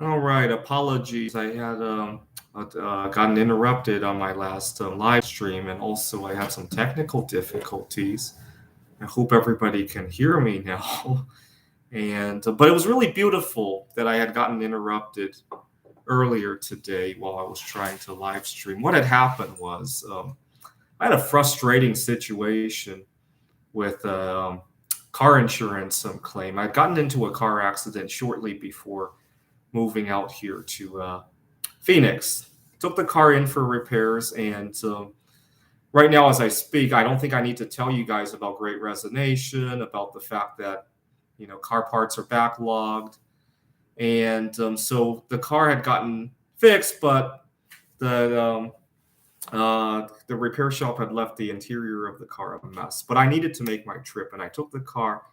All right, apologies. I had gotten interrupted on my last live stream, and also I had some technical difficulties. I hope everybody can hear me now. And but it was really beautiful that I had gotten interrupted earlier today while I was trying to live stream. What had happened was I had a frustrating situation with a car insurance claim. I'd gotten into a car accident shortly before moving out here to Phoenix. Took the car in for repairs, and right now, as I speak, I don't think I need to tell you guys about Great Resignation, about the fact that car parts are backlogged, and so the car had gotten fixed, but the repair shop had left the interior of the car a mess. But I needed to make my trip, and I took the car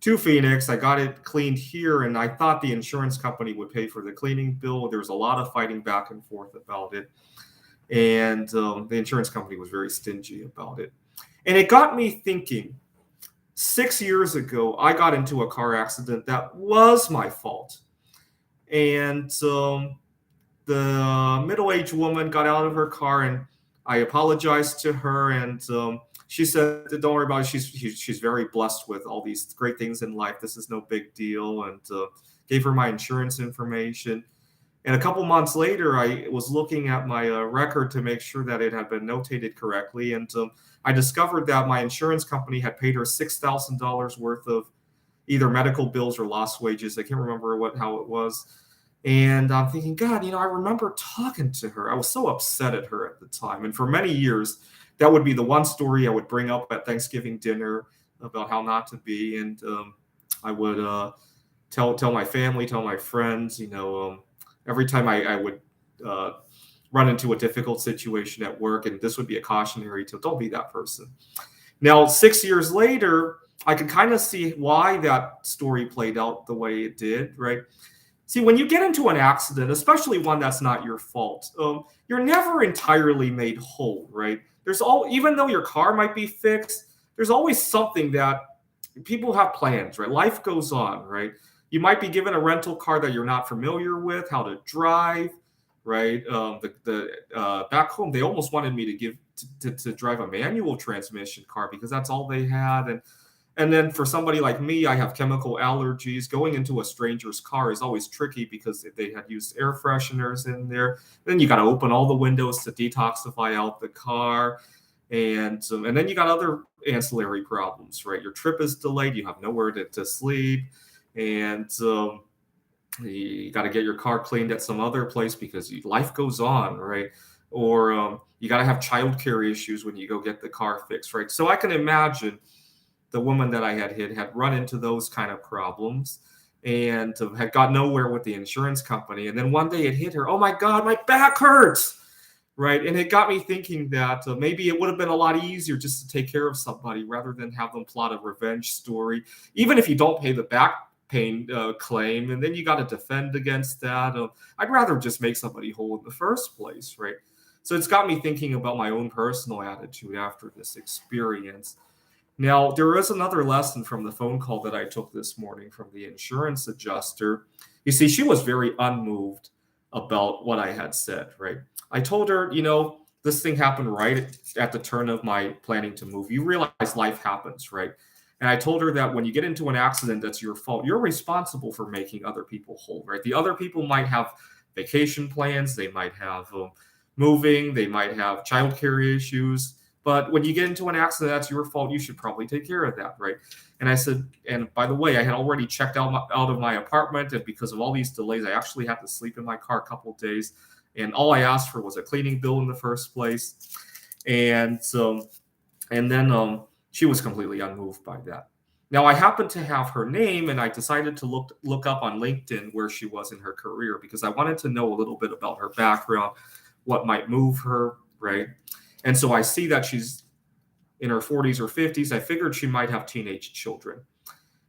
to Phoenix. I got it cleaned here, and I thought the insurance company would pay for the cleaning bill. There was a lot of fighting back and forth about it, and the insurance company was very stingy about it. And it got me thinking. 6 years ago, I got into a car accident that was my fault, and the middle-aged woman got out of her car, and I apologized to her, and she said, "Don't worry about it. She's very blessed with all these great things in life. This is no big deal." And gave her my insurance information. And a couple months later, I was looking at my record to make sure that it had been notated correctly, and I discovered that my insurance company had paid her $6,000 worth of either medical bills or lost wages. I can't remember how it was. And I'm thinking, God, I remember talking to her. I was so upset at her at the time. And for many years, that would be the one story I would bring up at Thanksgiving dinner about how not to be. And I would tell my family, tell my friends, every time I would run into a difficult situation at work, and this would be a cautionary tale, don't be that person. Now, 6 years later, I can kind of see why that story played out the way it did, right? See, when you get into an accident, especially one that's not your fault, you're never entirely made whole, right? Even though your car might be fixed, there's always something that people have plans, right? Life goes on, right? You might be given a rental car that you're not familiar with, how to drive, right? Back home, they almost wanted me to drive a manual transmission car because that's all they had, and then for somebody like me, I have chemical allergies. Going into a stranger's car is always tricky because they had used air fresheners in there. Then you got to open all the windows to detoxify out the car. And then you got other ancillary problems, right? Your trip is delayed. You have nowhere to sleep. And you got to get your car cleaned at some other place because life goes on, right? Or you got to have childcare issues when you go get the car fixed, right? So I can imagine the woman that I had hit had run into those kind of problems and had got nowhere with the insurance company. And then one day it hit her, oh my God, my back hurts, right? And it got me thinking that maybe it would have been a lot easier just to take care of somebody rather than have them plot a revenge story, even if you don't pay the back pain claim, and then you got to defend against that. I'd rather just make somebody whole in the first place, right? So it's got me thinking about my own personal attitude after this experience. Now, there is another lesson from the phone call that I took this morning from the insurance adjuster. You see, she was very unmoved about what I had said, right? I told her, this thing happened right at the turn of my planning to move. You realize life happens, right? And I told her that when you get into an accident that's your fault, you're responsible for making other people whole, right? The other people might have vacation plans, they might have moving, they might have childcare issues. But when you get into an accident, that's your fault. You should probably take care of that, right? And I said, and by the way, I had already checked out of my apartment, and because of all these delays, I actually had to sleep in my car a couple of days. And all I asked for was a cleaning bill in the first place. And then she was completely unmoved by that. Now, I happened to have her name, and I decided to look up on LinkedIn where she was in her career because I wanted to know a little bit about her background, what might move her, right? And so I see that she's in her 40s or 50s. I figured she might have teenage children.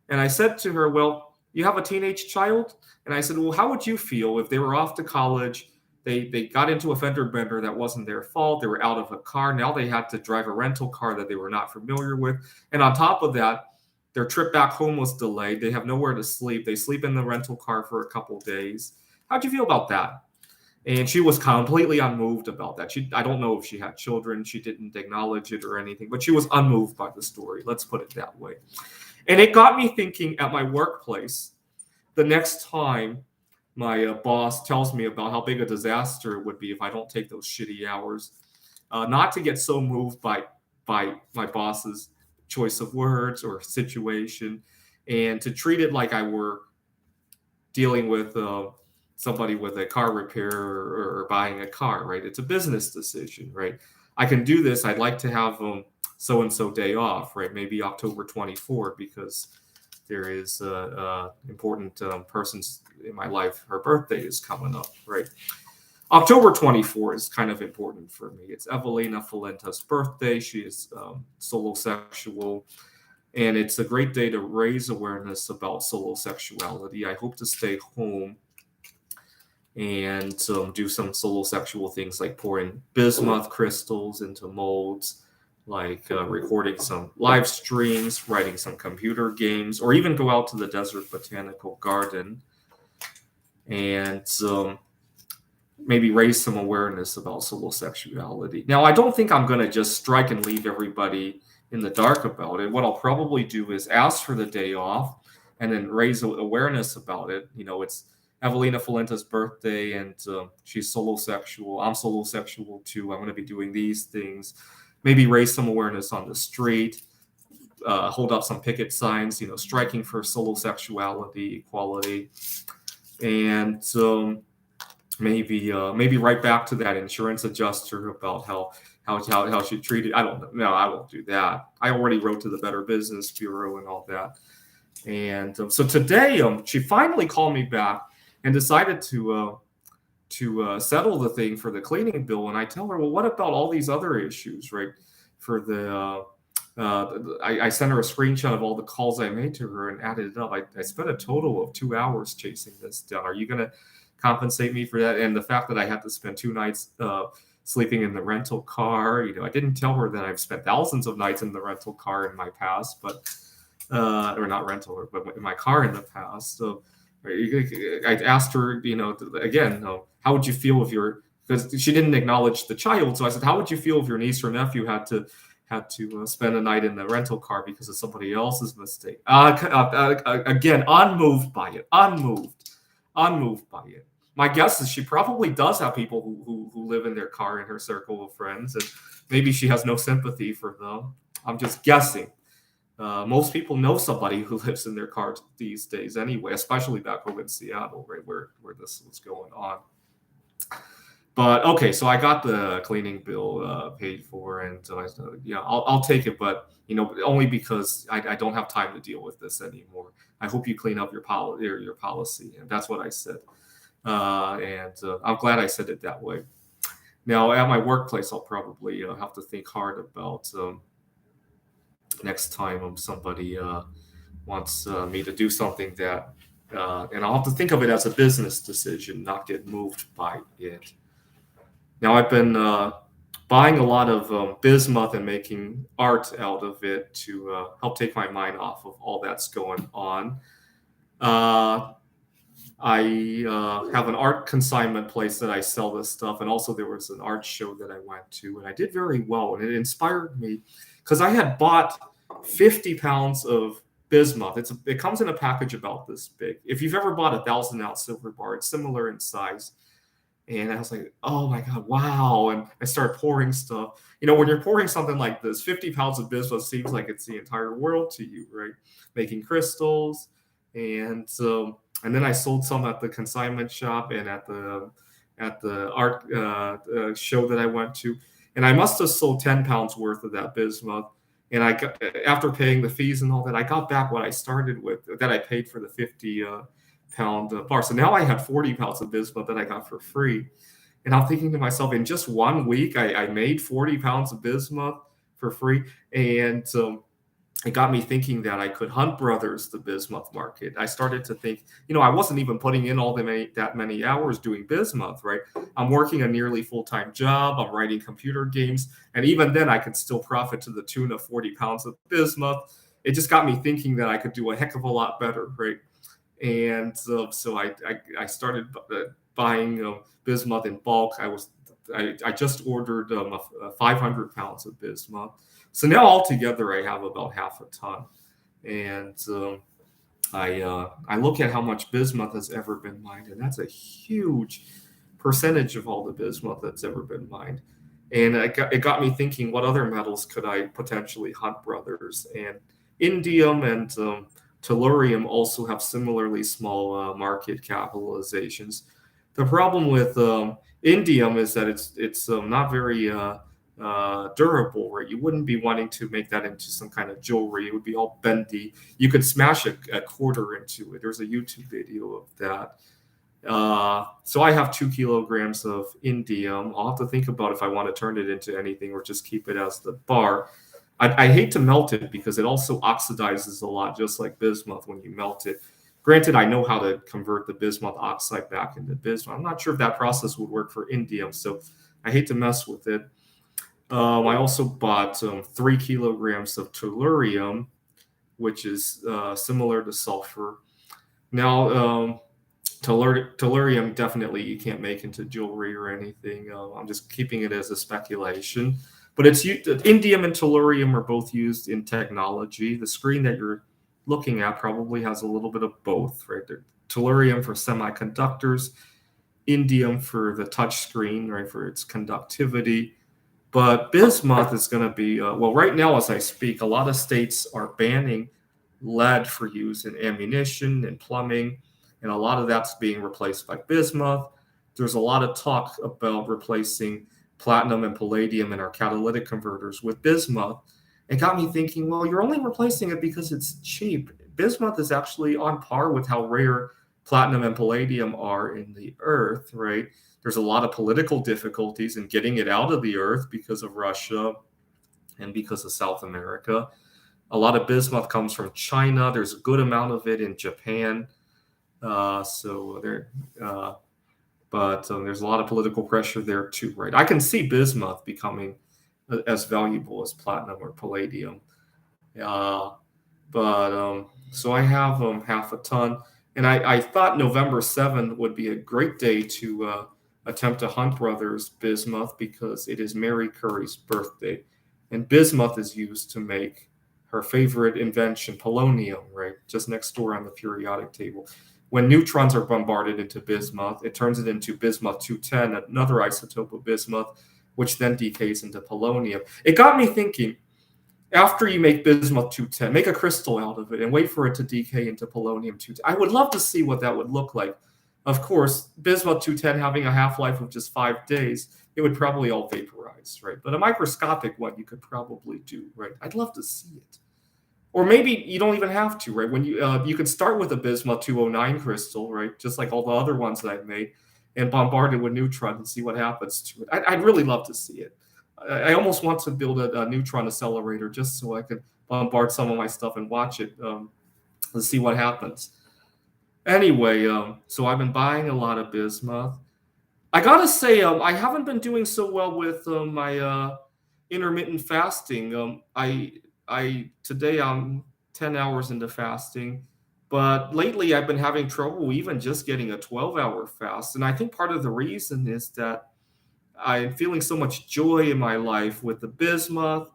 And I said to her, well, you have a teenage child? And I said, well, how would you feel if they were off to college? They got into a fender bender that wasn't their fault. They were out of a car. Now they had to drive a rental car that they were not familiar with. And on top of that, their trip back home was delayed. They have nowhere to sleep. They sleep in the rental car for a couple of days. How'd you feel about that? And she was completely unmoved about that. I don't know if she had children. She didn't acknowledge it or anything, but she was unmoved by the story. Let's put it that way. And it got me thinking at my workplace, the next time my boss tells me about how big a disaster it would be if I don't take those shitty hours, not to get so moved by my boss's choice of words or situation, and to treat it like I were dealing with somebody with a car repair or buying a car, right? It's a business decision, right? I can do this. I'd like to have so and so day off, right? Maybe October 24th, because there is important persons in my life. Her birthday is coming up, right? October 24th is kind of important for me. It's Evelina Falenta's birthday. She is solosexual, and it's a great day to raise awareness about solosexuality. I hope to stay home and do some solosexual things like pouring bismuth crystals into molds, like recording some live streams, writing some computer games, or even go out to the Desert Botanical Garden and maybe raise some awareness about solosexuality. Now, I don't think I'm going to just strike and leave everybody in the dark about it. What I'll probably do is ask for the day off and then raise awareness about it. You know, it's Evelina Falenta's birthday, and she's solosexual. I'm solosexual too. I'm going to be doing these things. Maybe raise some awareness on the street, hold up some picket signs, you know, striking for solosexuality, equality, and maybe write back to that insurance adjuster about how she treated. I don't know. No, I won't do that. I already wrote to the Better Business Bureau and all that. And so today, she finally called me back and decided to settle the thing for the cleaning bill. And I tell her, well, what about all these other issues, right? For the I sent her a screenshot of all the calls I made to her and added it up. I spent a total of 2 hours chasing this down. Are you going to compensate me for that? And the fact that I had to spend 2 nights sleeping in the rental car. You know, I didn't tell her that I've spent thousands of nights in the rental car in my past, but or not rental, but in my car in the past. So I asked her, you know, again, how would you feel if because she didn't acknowledge the child. So I said, how would you feel if your niece or nephew had to spend a night in the rental car because of somebody else's mistake? Again, unmoved by it. My guess is she probably does have people who live in their car in her circle of friends, and maybe she has no sympathy for them. I'm just guessing. Most people know somebody who lives in their car these days anyway, especially back home in Seattle, right, where this was going on. But okay, so I got the cleaning bill paid for, and I said, yeah, I'll take it, but you know, only because I don't have time to deal with this anymore. I hope you clean up your policy, and that's what I said. And I'm glad I said it that way. Now, at my workplace, I'll probably have to think hard about next time somebody wants me to do something that, and I'll have to think of it as a business decision, not get moved by it. Now, I've been buying a lot of bismuth and making art out of it to help take my mind off of all that's going on. I have an art consignment place that I sell this stuff, and also there was an art show that I went to, and I did very well, and it inspired me because I had bought 50 pounds of bismuth. It comes in a package about this big. If you've ever bought a 1,000-ounce silver bar, it's similar in size. And I was like, oh my God, wow. And I started pouring stuff. You know, when you're pouring something like this, 50 pounds of bismuth seems like it's the entire world to you, right? Making crystals. And then I sold some at the consignment shop and at the art show that I went to. And I must have sold 10 pounds worth of that bismuth. And I got, after paying the fees and all that, I got back what I started with, that I paid for the 50 pound bar. So now I had 40 pounds of bismuth that I got for free. And I'm thinking to myself, in just 1 week, I made 40 pounds of bismuth for free. And it got me thinking that I could hunt brothers the bismuth market. I started to think, you know, I wasn't even putting in that many hours doing bismuth, right? I'm working a nearly full-time job. I'm writing computer games. And even then I could still profit to the tune of 40 pounds of bismuth. It just got me thinking that I could do a heck of a lot better, right? And so I started buying bismuth in bulk. I just ordered 500 pounds of bismuth. So now altogether I have about half a ton. And I look at how much bismuth has ever been mined, and that's a huge percentage of all the bismuth that's ever been mined. And it got me thinking, what other metals could I potentially hunt, brothers? And indium and tellurium also have similarly small market capitalizations. The problem with indium is that it's not very durable, right? You wouldn't be wanting to make that into some kind of jewelry. It would be all bendy. You could smash a quarter into it. There's a YouTube video of that. So I have 2 kilograms of indium. I'll have to think about if I want to turn it into anything or just keep it as the bar. I hate to melt it because it also oxidizes a lot, just like bismuth when you melt it. Granted, I know how to convert the bismuth oxide back into bismuth. I'm not sure if that process would work for indium, so I hate to mess with it. I also bought 3 kilograms of tellurium, which is similar to sulfur. Now, tellurium definitely you can't make into jewelry or anything. I'm just keeping it as a speculation. But indium and tellurium are both used in technology. The screen that you're looking at probably has a little bit of both, right? Tellurium for semiconductors, indium for the touch screen, right, for its conductivity. But bismuth is going to be, well, right now as I speak, a lot of states are banning lead for use in ammunition and plumbing, and a lot of that's being replaced by bismuth. There's a lot of talk about replacing platinum and palladium in our catalytic converters with bismuth. It got me thinking, well, you're only replacing it because it's cheap. Bismuth is actually on par with how rare platinum and palladium are in the earth, right? There's a lot of political difficulties in getting it out of the earth because of Russia and because of South America. A lot of bismuth comes from China. There's a good amount of it in Japan. But there's a lot of political pressure there too, right? I can see bismuth becoming as valuable as platinum or palladium. So I have half a ton, and I thought November 7th would be a great day to attempt to hunt brothers bismuth because it is Mary Curie's birthday, and bismuth is used to make her favorite invention, polonium, right? Just next door on the periodic table. When neutrons are bombarded into bismuth, it turns it into bismuth-210, another isotope of bismuth, which then decays into polonium. It got me thinking, after you make bismuth-210, make a crystal out of it and wait for it to decay into polonium-210. I would love to see what that would look like. Of course, bismuth-210 having a half-life of just 5 days, it would probably all vaporize, right? But a microscopic one you could probably do, right? I'd love to see it. Or maybe you don't even have to, right? When you could start with a bismuth 209 crystal, right? Just like all the other ones that I've made, and bombard it with neutrons and see what happens to it. I'd really love to see it. I almost want to build a neutron accelerator just so I could bombard some of my stuff and watch it to see what happens. Anyway, so I've been buying a lot of bismuth. I gotta say, I haven't been doing so well with my intermittent fasting. Today I'm 10 hours into fasting, but lately I've been having trouble even just getting a 12-hour fast. And I think part of the reason is that I'm feeling so much joy in my life with the bismuth,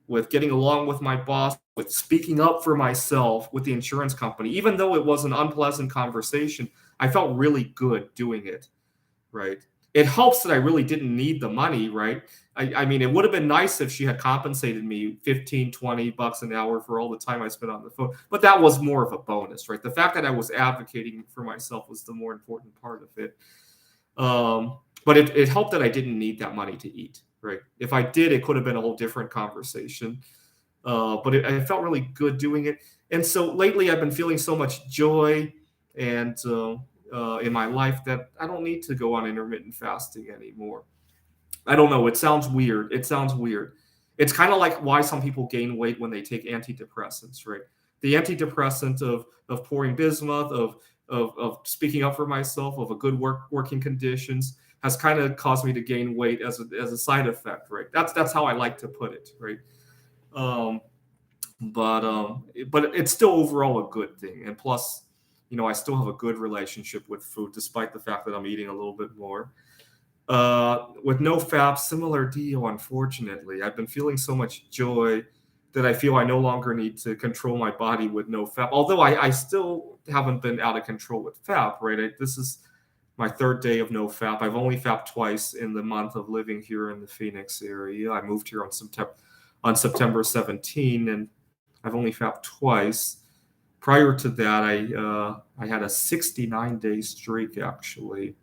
with getting along with my boss, with speaking up for myself with the insurance company. Even though it was an unpleasant conversation, I felt really good doing it, right? It helps that I really didn't need the money, right? I mean, it would have been nice if she had compensated me 15, 20 bucks an hour for all the time I spent on the phone, but that was more of a bonus, right? The fact that I was advocating for myself was the more important part of it. But it helped that I didn't need that money to eat, right? If I did, it could have been a whole different conversation. But I felt really good doing it. And so lately I've been feeling so much joy and in my life that I don't need to go on intermittent fasting anymore. I don't know. It sounds weird. It's kind of like why some people gain weight when they take antidepressants, right? The antidepressant of pouring bismuth, of speaking up for myself, of a good working conditions has kind of caused me to gain weight as a side effect, right? That's how I like to put it, right? But it's still overall a good thing. And plus, I still have a good relationship with food, despite the fact that I'm eating a little bit more. With no fap, similar deal, unfortunately. I've been feeling so much joy that I feel I no longer need to control my body with no fap. Although I still haven't been out of control with fap, right? This is my third day of no fap. I've only fapped twice in the month of living here in the Phoenix area. I moved here on September 17, and I've only fapped twice. Prior to that, I had a 69-day streak actually.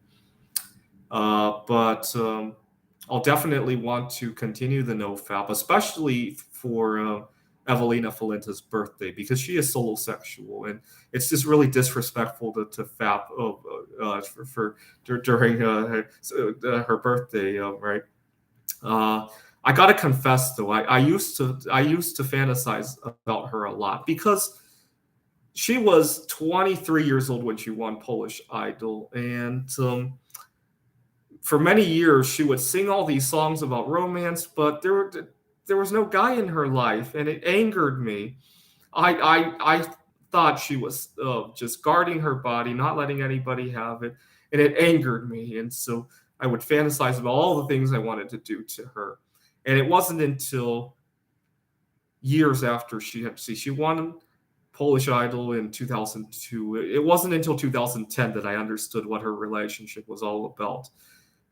But I'll definitely want to continue the NoFap, especially for Evelina Falenta's birthday, because she is solosexual, and it's just really disrespectful to fap during her birthday, right? I gotta confess though, I used to fantasize about her a lot because she was 23 years old when she won Polish Idol, and for many years she would sing all these songs about romance, but there was no guy in her life, and it angered me. I thought she was just guarding her body, not letting anybody have it, and it angered me. And so I would fantasize about all the things I wanted to do to her. And it wasn't until years after she won Polish Idol in 2002. It wasn't until 2010 that I understood what her relationship was all about.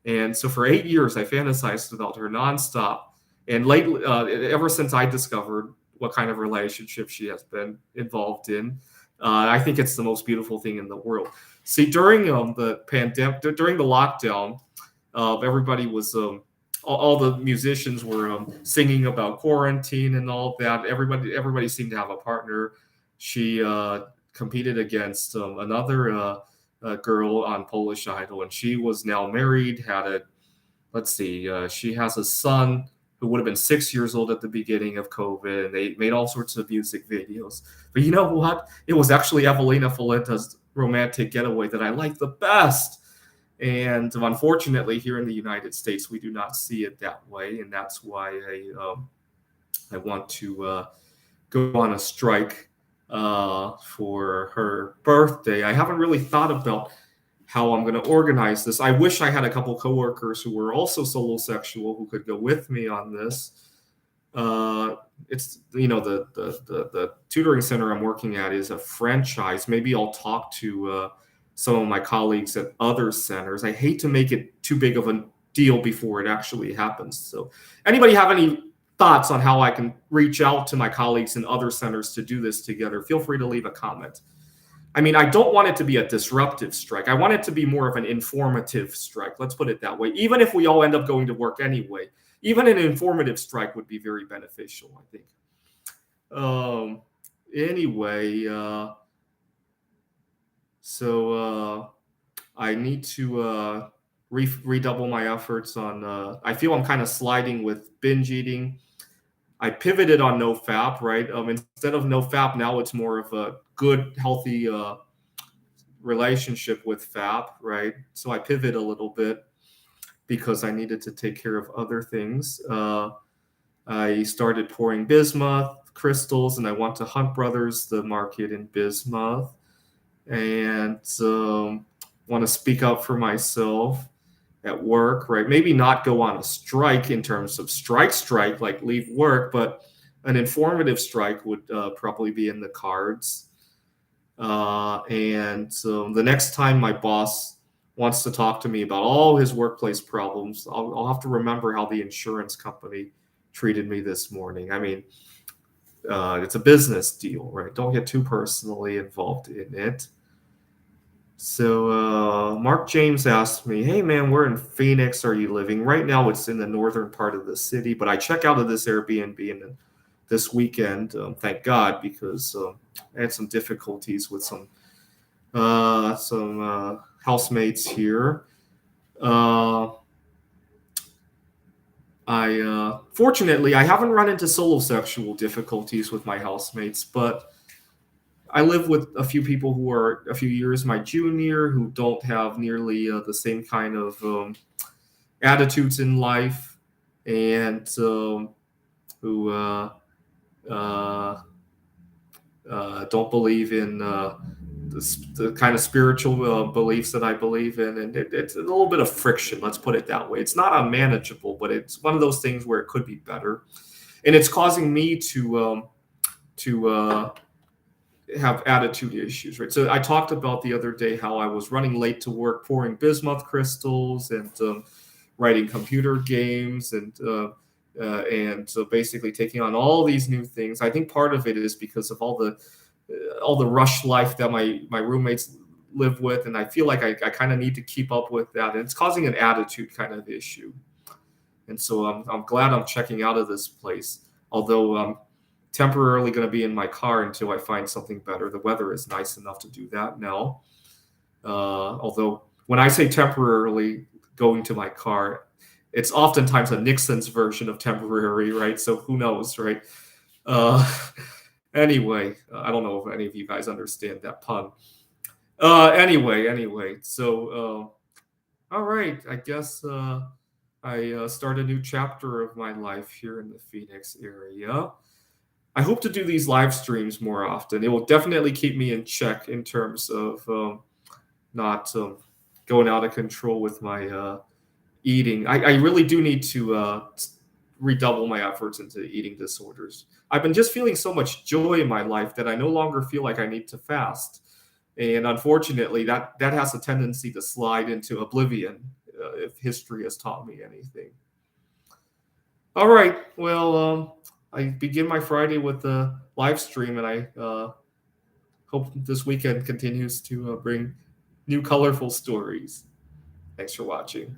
And so for 8 years, I fantasized about her nonstop. And lately, ever since I discovered what kind of relationship she has been involved in, I think it's the most beautiful thing in the world. See, during the pandemic, during the lockdown, everybody was, all the musicians were singing about quarantine and all that. Everybody seemed to have a partner. She competed against another girl on Polish Idol, and she was now married. She has a son who would have been 6 years old at the beginning of COVID, and they made all sorts of music videos. But you know what? It was actually Evelina Falenta's romantic getaway that I liked the best. And unfortunately, here in the United States, we do not see it that way, and that's why I want to go on a strike for her birthday. I haven't really thought about how I'm going to organize this. I wish I had a couple coworkers who were also solosexual who could go with me on this. It's the tutoring center I'm working at is a franchise. Maybe I'll talk to some of my colleagues at other centers. I hate to make it too big of a deal before it actually happens. So, anybody have any thoughts on how I can reach out to my colleagues in other centers to do this together? Feel free to leave a comment. I mean, I don't want it to be a disruptive strike. I want it to be more of an informative strike. Let's put it that way. Even if we all end up going to work anyway, even an informative strike would be very beneficial, I think. Anyway, so I need to redouble my efforts on. I feel I'm kind of sliding with binge eating. I pivoted on no fap, right? Instead of no fap, now it's more of a good, healthy relationship with fap, right? So I pivot a little bit because I needed to take care of other things. I started pouring bismuth crystals, and I went to Hunt Brothers, the market in Bismuth, and want to speak up for myself at work, right? Maybe not go on a strike in terms of strike, like leave work, but an informative strike would probably be in the cards. And the next time my boss wants to talk to me about all his workplace problems, I'll have to remember how the insurance company treated me this morning. I mean, it's a business deal, right? Don't get too personally involved in it. So Mark James asked me, hey man, where in Phoenix are you living? Right now it's in the northern part of the city, but I check out of this Airbnb this weekend, thank God, because I had some difficulties with some housemates here. Fortunately, I haven't run into solosexual difficulties with my housemates, but I live with a few people who are a few years my junior, who don't have nearly the same kind of attitudes in life, and who don't believe in the kind of spiritual beliefs that I believe in, and it's a little bit of friction. Let's put it that way. It's not unmanageable, but it's one of those things where it could be better, and it's causing me to have attitude issues, right? So I talked about the other day how I was running late to work, pouring bismuth crystals and writing computer games and so basically taking on all these new things. I think part of it is because of all the rush life that my roommates live with, and I feel like I kind of need to keep up with that, and it's causing an attitude kind of issue. And so I'm glad I'm checking out of this place, although I'm temporarily going to be in my car until I find something better. The weather is nice enough to do that now. Although when I say temporarily going to my car, it's oftentimes a Nixon's version of temporary, right? So who knows, right? Uh, anyway, I don't know if any of you guys understand that pun. Anyway, so all right, I guess I start a new chapter of my life here in the Phoenix area. I hope to do these live streams more often. It will definitely keep me in check in terms of not going out of control with my eating. I really do need to redouble my efforts into eating disorders. I've been just feeling so much joy in my life that I no longer feel like I need to fast. And unfortunately, that has a tendency to slide into oblivion if history has taught me anything. All right. Well, I begin my Friday with a live stream, and I hope this weekend continues to bring new colorful stories. Thanks for watching.